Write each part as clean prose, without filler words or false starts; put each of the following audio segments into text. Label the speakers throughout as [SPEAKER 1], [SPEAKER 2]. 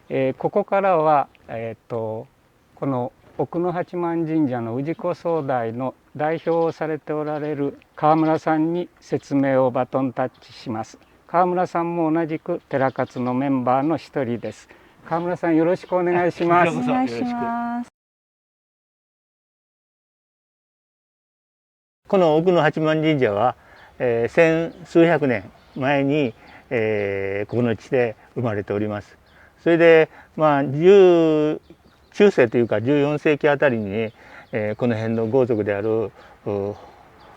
[SPEAKER 1] ここからは、この奥の八幡神社の氏子総代の代表をされておられる川村さんに説明をバトンタッチします。川村さんも同じく寺活のメンバーの一人です。川村さん、よろしくお願いします。
[SPEAKER 2] お願いします。
[SPEAKER 3] この奥の八幡神社は、千数百年前に、ここの地で生まれております。それで中世というか14世紀あたりに、この辺の豪族である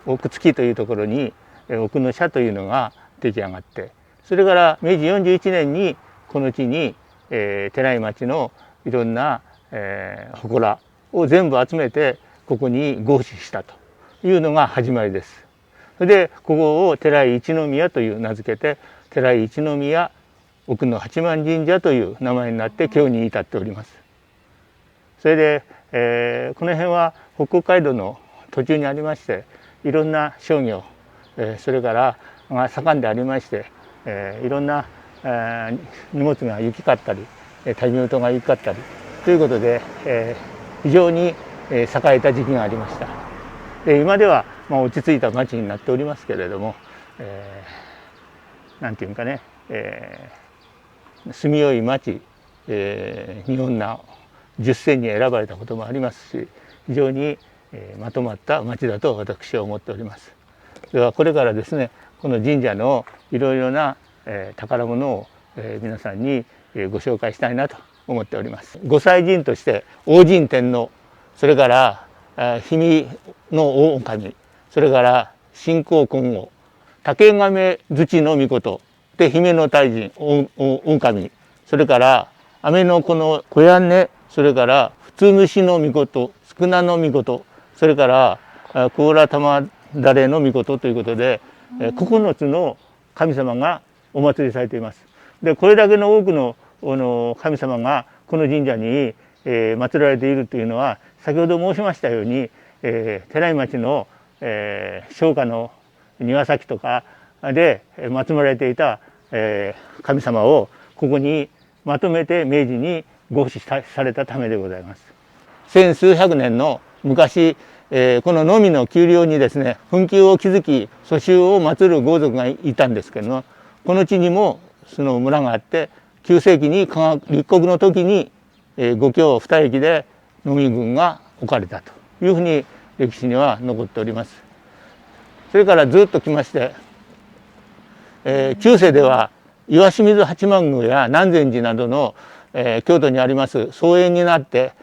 [SPEAKER 3] 奥月というところに奥の社というのが出来上がって、それから明治41年にこの地に、寺井町のいろんな、祠を全部集めてここに合祀したというのが始まりです。それでここを寺井一宮という名付けて寺井一宮奥の八幡神社という名前になって今日に至っております。それで、この辺は北国街道の途中にありまして、いろんな商業、それからが盛んでありまして、いろんな、荷物が行き交ったり旅人が行き交ったりということで、非常に栄えた時期がありました。で今では落ち着いた町になっておりますけれども、なんていうかね、住みよい町、日本の10選に選ばれたこともありますし、非常にまとまった町だと私は思っております。ではこれからですね、この神社のいろいろな宝物を皆さんにご紹介したいなと思っております。御祭神として王神天皇、それから氷見の大神、それから新興金剛、竹亀槌の命で姫の大神大神、それから雨の子の小屋根、それから普通主の命、少なの命、それから甲羅玉だれの命ということで、9つの神様がお祭りされています。でこれだけの多くの神様がこの神社に祀られているというのは、先ほど申しましたように、寺井町の商家の庭先とかで祀られていた神様をここにまとめて明治に合祀されたためでございます。千数百年の昔、この能美の丘陵にですね、墳丘を築き祖宗を祀る豪族がいたんですけども、この地にもその村があって、9世紀に立国の時に五郷二駅で能美郡が置かれたというふうに歴史には残っております。それからずっと来まして、中世では石清水八幡宮や南禅寺などの、京都にあります荘園になって、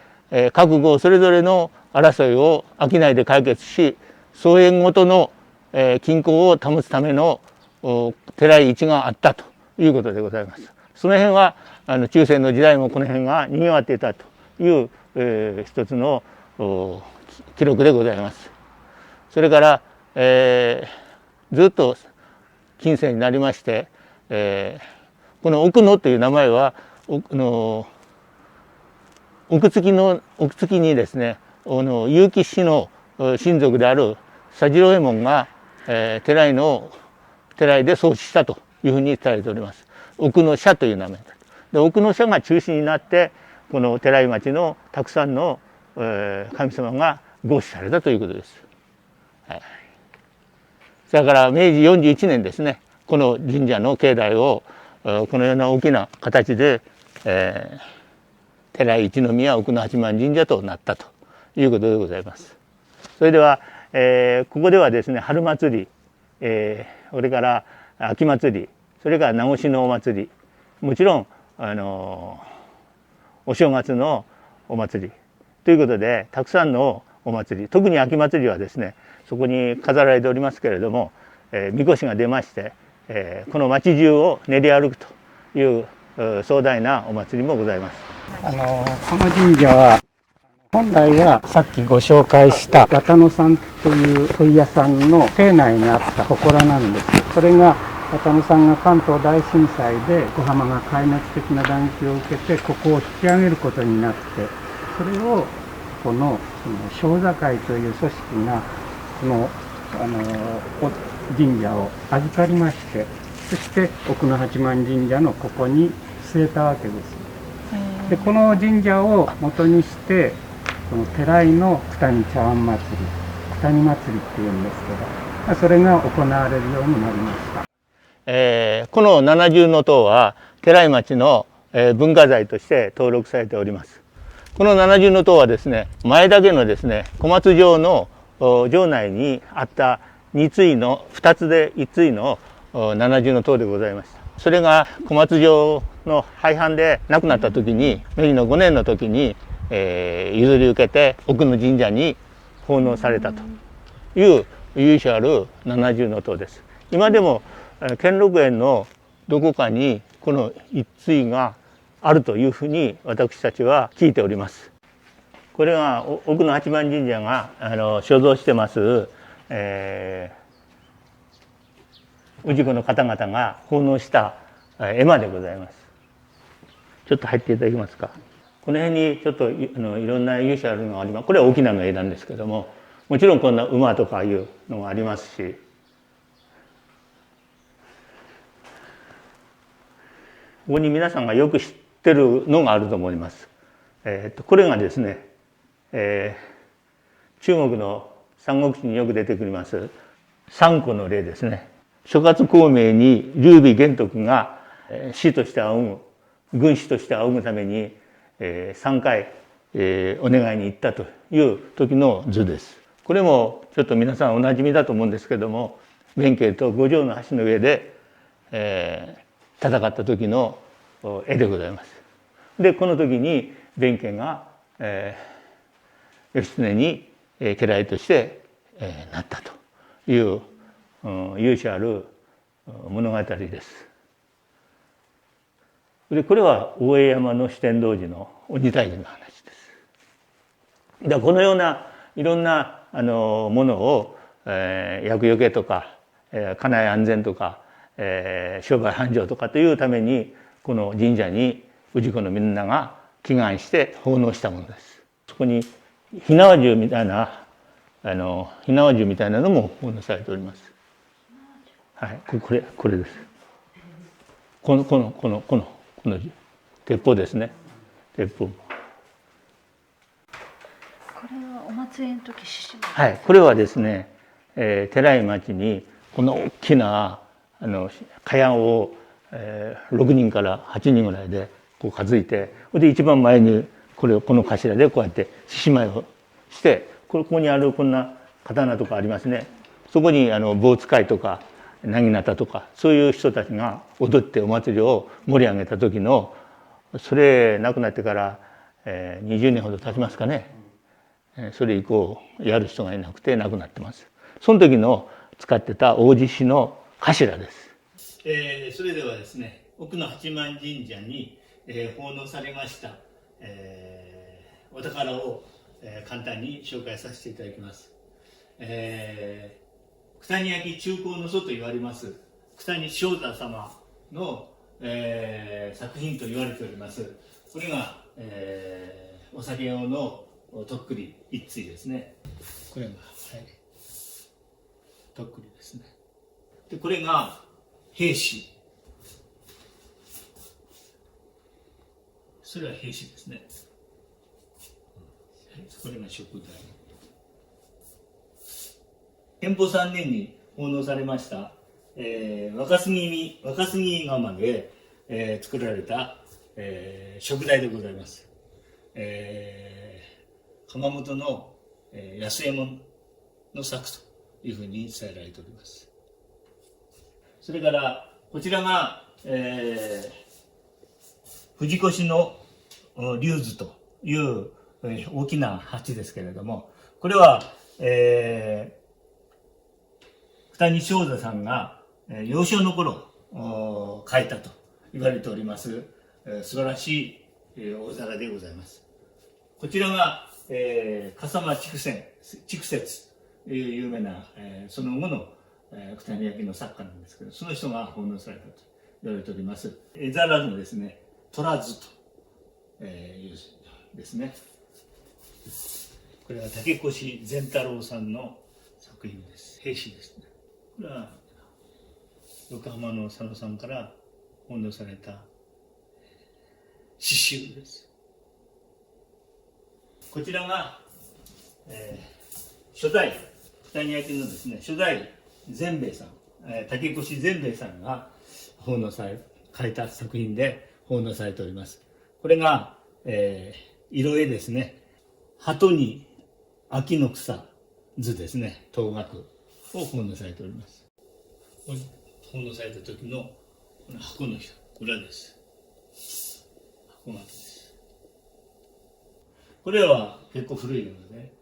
[SPEAKER 3] 各郷それぞれの争いを商いで解決し、荘園ごとの、均衡を保つための寺井一があったということでございます。その辺は中世の時代もこの辺がにぎわっていたという、一つの記録でございます。それから、ずっと近世になりまして、この奥野という名前は奥月にですね、結城氏の親族である佐治郎右衛門が、寺井で創始したというふうに伝えております。奥の社という名前で、奥の社が中心になってこの寺井町のたくさんの、神様が合祀されたということです。はい、それから明治41年ですね、この神社の境内をこのような大きな形で、寺井一宮奥の八幡神社となったということでございます。それでは、ここではですね、春祭り、それから秋祭り、それから名越のお祭り、もちろんお正月のお祭りということで、たくさんのお祭り、特に秋祭りはですね、そこに飾られておりますけれども、神輿が出まして、この町中を練り歩くという壮大なお祭りもございます。
[SPEAKER 1] この神社は本来はさっきご紹介した綿野さんという問屋さんの邸内にあった祠なんです。それが綿野さんが関東大震災で横浜が壊滅的な打撃を受けてここを引き上げることになって、それをこの小座会という組織がこの神社を預かりまして、そして奥の八幡神社のここに据えたわけです。でこの神社を元にしてその寺井の九谷茶碗祭り、九谷祭りっていうんですけど、それが行われるようになりました。
[SPEAKER 3] この七重塔は寺井町の文化財として登録されております。この七重塔はですね、前田家のですね、小松城の城内にあった2つで1対の七重塔でございました。それが小松城の廃藩で亡くなった時に、明治の5年の時に、譲り受けて奥の神社に奉納されたという由緒ある七重塔です。今でも兼六園のどこかにこの一対があるというふうに私たちは聞いております。これが奥の八幡神社が所蔵してます、氏子の方々が奉納した絵馬でございます。ちょっと入っていただけますか。この辺にちょっといろんな由緒あるのがあります。これは沖縄の絵なんですけども、もちろんこんな馬とかいうのがありますし、ここに皆さんがよく知ってるのがあると思います。これがですね、中国の三国志によく出てくります三個の例ですね。諸葛孔明に劉備玄徳が師として仰ぐ、軍師として仰ぐために3回お願いに行ったという時の図です。これもちょっと皆さんおなじみだと思うんですけども、弁慶と五条の橋の上で戦った時の絵でございます。でこの時に弁慶が義経に家来としてなったという由緒ある物語です。でこれは大江山の四天王寺の鬼退治の話です。だこのようないろんなものを厄除けとか家内安全とか商売繁盛とかというためにこの神社に氏子のみんなが祈願して奉納したものです。そこに火縄銃みたいな火縄銃みたいなのも奉納されております。はい、これです。この鉄砲ですね。鉄砲。こ
[SPEAKER 2] れはお祭りの時獅子舞。
[SPEAKER 3] はい、これはですね、寺井町にこの大きな蚊帳を、6人から8人ぐらいでこう担いで、で一番前にこの頭でこうやって獅子舞をして、ここにあるこんな刀とかありますね。そこに棒使いとか薙刀とかそういう人たちが踊ってお祭りを盛り上げた時の、それ亡くなってから20年ほど経ちますかね。それ以降やる人がいなくて亡くなってます。その時の使ってた大獅子の頭です。それではですね、奥の八幡神社に奉納されました、お宝を簡単に紹介させていただきます。九谷焼中興の祖と言われます九谷正太様の、作品と言われております。これが、お酒用のとっくり一対ですね。これが、はい、とっくりですね。でこれが兵士。それは兵士ですね。これが食材。天保3年に奉納されました、若杉窯で、作られた、食材でございます。窯元の、安右衛門の作というふうに伝えられております。それからこちらが、藤越の龍図という大きな鉢ですけれども、これは、九谷正太さんが幼少の頃描いたと言われております素晴らしい大皿でございます。こちらが笠間筑雪という有名なその後の九谷焼の作家なんですけど、その人が奉納されたと言われております。絵皿のですね、虎図というですね。これは竹越善太郎さんの作品です。兵士ですね。これは横浜の佐野さんから奉納された刺繍です。こちらが、初代二人焼きのですね、初代善兵衛さん、竹越善兵衛さんが奉納され書いた作品で奉納されております。これが、色絵ですね。鳩に秋の草図ですね、東学を奉納されております。奉納された時のこの箱の裏です。箱型です。これは結構古いので、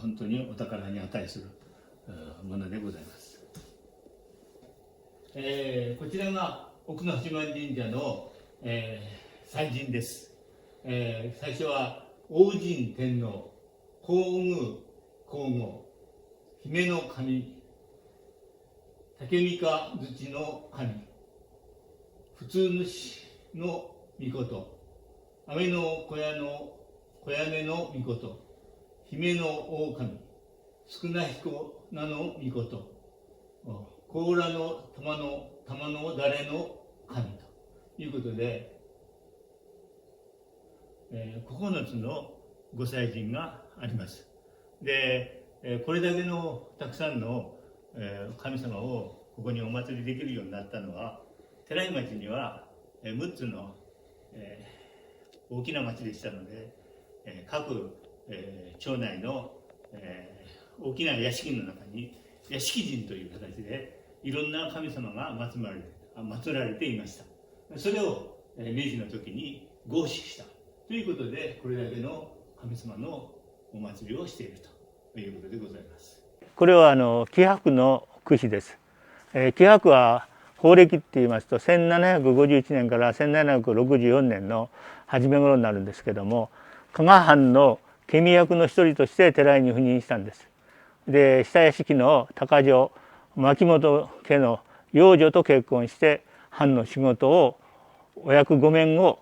[SPEAKER 3] 本当にお宝に値するものでございます。こちらが奥の八幡神社の、祭神です。最初は王神天皇、皇宮皇后、姫の神、竹三日土の神、普通主の命、雨の小屋根の命、姫の狼、少な彦名の命、甲羅の玉の誰の神ということで、9つのご祭神があります。で、これだけのたくさんの神様をここにお祭りできるようになったのは、寺井町には6つの大きな町でしたので、各町内の大きな屋敷の中に屋敷神という形でいろんな神様が祀られていました。それを明治の時に合祀したということで、これだけの神様のお祭りをしているということでございます。これは紀伯の櫛です。紀伯は法暦って言いますと1751年から1764年の初め頃になるんですけども、加賀藩の家御役の一人として寺井に赴任したんです。で、下屋敷の高城牧本家の養女と結婚して藩の仕事をお役5面を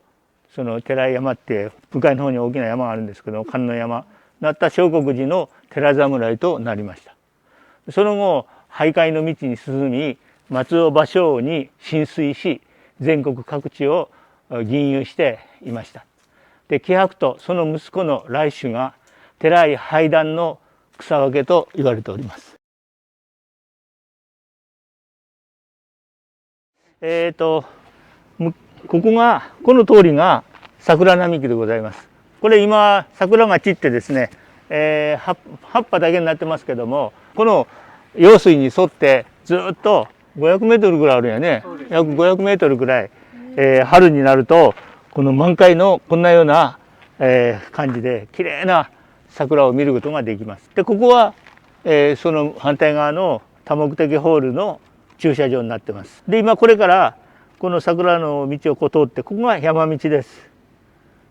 [SPEAKER 3] その寺井山って向かいの方に大きな山があるんですけど、観音山なった相国寺の寺侍となりました。その後俳諧の道に進み、松尾芭蕉に進水し、全国各地を吟遊していました。で、紀伯とその息子の来種が寺井俳壇の草分けと言われております。この通りが桜並木でございます。これ今桜が散ってですね、葉っぱだけになってますけども、この用水に沿ってずっと500メートルぐらいあるよね。約500メートルぐらい、春になるとこの満開のこんなような、感じで綺麗な桜を見ることができます。で、ここは、その反対側の多目的ホールの駐車場になってます。で、今これからこの桜の道を通って、ここが山道です。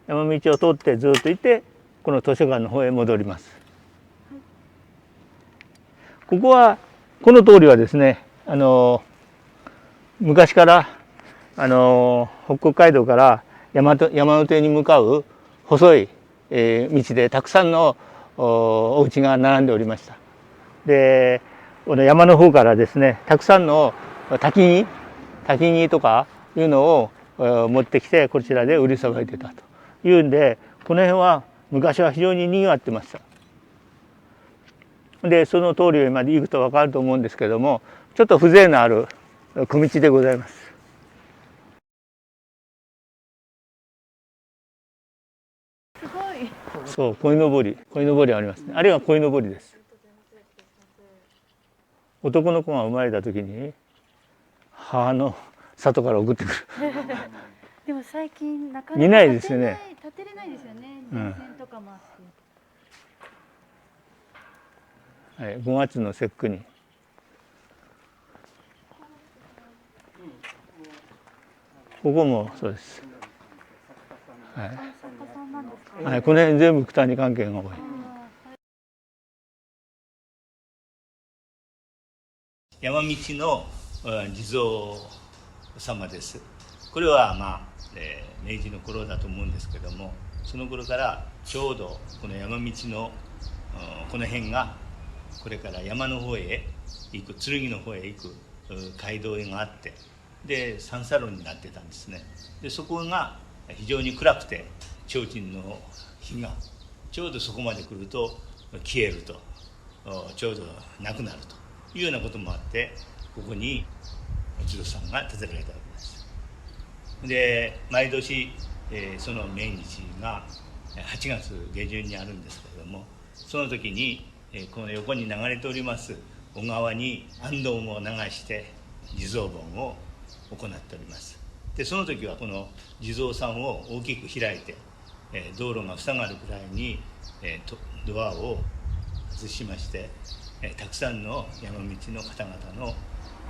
[SPEAKER 3] 山道を通ってずっと行ってこの図書館の方へ戻ります。ここはこの通りはですね、昔から北国街道から山手に向かう細い、道でたくさんのお家が並んでおりました。で、この山の方からですね、たくさんの焚き木とかいうのを持ってきてこちらで売りさばいてたというんで、この辺は昔は非常ににぎわってました。で、その通りまで行くと分かると思うんですけども、ちょっと風情のある小道でございます。
[SPEAKER 2] すごい。
[SPEAKER 3] そう、鯉のぼりありますね。あれが鯉のぼりです。男の子が生まれた時に母の里から送ってくる。
[SPEAKER 2] でも最近なかなか
[SPEAKER 3] 見ないですよね。
[SPEAKER 2] 立てれないですよね。電線とかもあって。
[SPEAKER 3] はい、5月の節句に。ここもそうです。はい。はい、この辺全部九谷関係が多い。山道の地蔵様です。これは明治の頃だと思うんですけども、その頃からちょうどこの山道のこの辺がこれから山の方へ行く、剣の方へ行く街道があって、で三叉路になってたんですね。でそこが非常に暗くて提灯の火が
[SPEAKER 4] ちょうどそこまで来ると消えると、ちょうどなくなるというようなこともあって、ここにお地蔵さんが建てられたわけです。で毎年、その命日が8月下旬にあるんですけれども、その時に、この横に流れております小川に行灯を流して地蔵盆を行っております。でその時はこの地蔵さんを大きく開いて、道路が塞がるくらいに、ドアを外しまして、たくさんの山道の方々の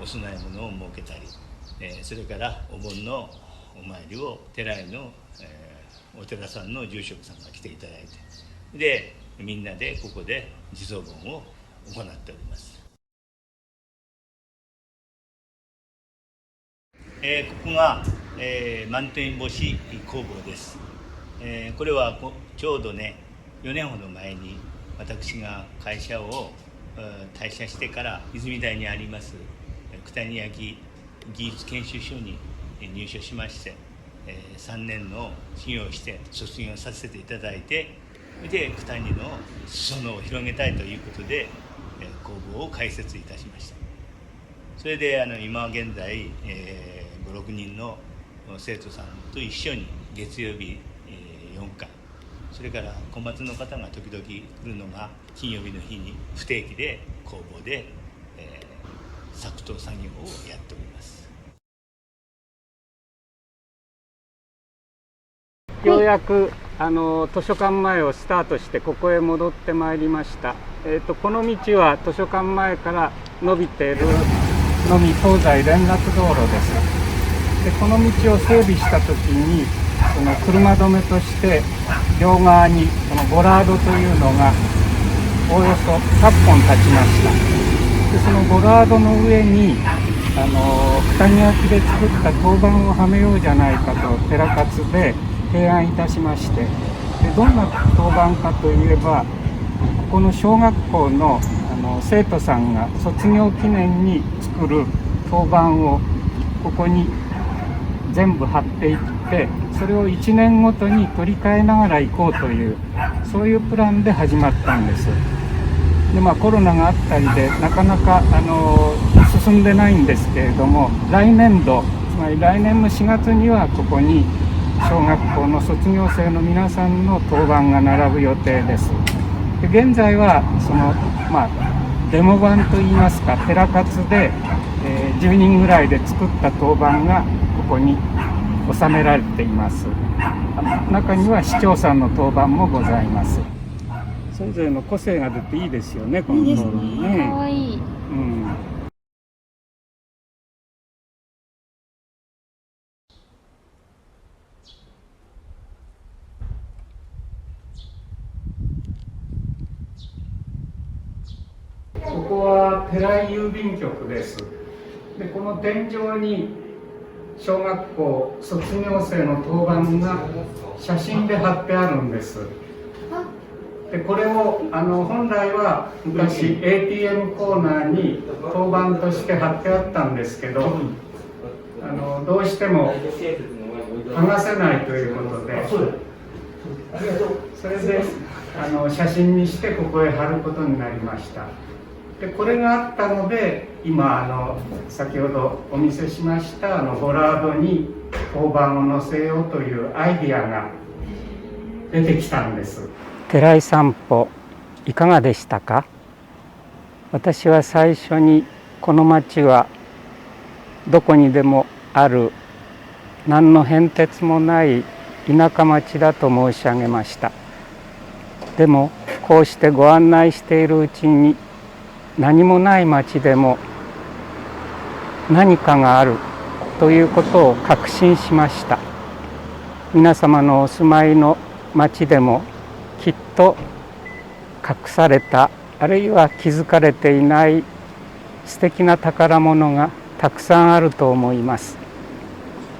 [SPEAKER 4] お供え物を設けたり、それからお盆のお参りを寺への、お寺さんの住職さんが来ていただいて、でみんなでここで地蔵盆を行っております。ここが、満天星工房です。これはちょうどね4年ほど前に私が会社を退社してから泉台にあります九谷焼技術研修所に入所しまして、3年の修行をして卒業させていただいて、で九谷の裾野を広げたいということで工房を開設いたしました。それで今現在、5、6人の生徒さんと一緒に月曜日、4回、それから小松の方が時々来るのが金曜日の日に不定期で工房で、作刀作業をやっております。
[SPEAKER 1] ようやく図書館前をスタートしてここへ戻ってまいりました。この道は図書館前から伸びているのみ東西連絡道路です。でこの道を整備した時にその車止めとして両側にこのボラードというのがおおよそ100本立ちました。でそのボラードの上に九谷焼で作った陶板をはめようじゃないかと寺勝で提案いたしまして、でどんな陶板かといえば、ここの小学校の生徒さんが卒業記念に作る陶板をここに全部貼っていって、それを1年ごとに取り替えながら行こうという、そういうプランで始まったんです。でコロナがあったりでなかなか進んでないんですけれども、来年度、つまり来年の4月にはここに小学校の卒業生の皆さんの陶板が並ぶ予定です。で現在はそのデモ版といいますか、寺勝で、10人ぐらいで作った陶板がここに収められています。中には市長さんの陶板もございます。それぞれの個性が出ていいですよね、この陶板ね。
[SPEAKER 2] かわいい。
[SPEAKER 1] ここは寺井郵便局です。でこの天井に小学校卒業生の陶板が写真で貼ってあるんです。でこれを本来は昔 ATM コーナーに陶板として貼ってあったんですけど、どうしても剥がせないということで、それで写真にしてここへ貼ることになりました。でこれがあったので今先ほどお見せしましたボラードに陶板を載せようというアイディアが出てきたんです。寺井散歩いかがでしたか？私は最初にこの町はどこにでもある何の変哲もない田舎町だと申し上げました。でもこうしてご案内しているうちに何もない町でも何かがあるということを確信しました。皆様のお住まいの町でもきっと隠された、あるいは気づかれていない素敵な宝物がたくさんあると思います。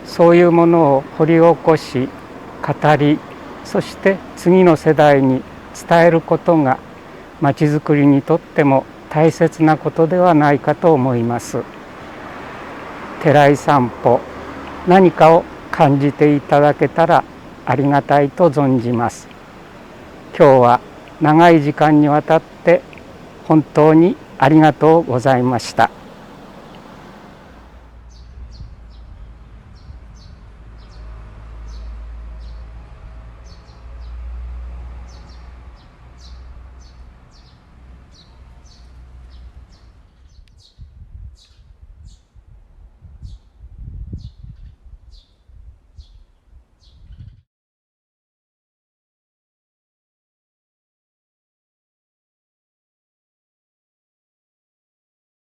[SPEAKER 1] そういうものを掘り起こし語り、そして次の世代に伝えることが町づくりにとっても大切なことではないかと思います。寺井散歩、何かを感じていただけたらありがたいと存じます。今日は長い時間にわたって本当にありがとうございました。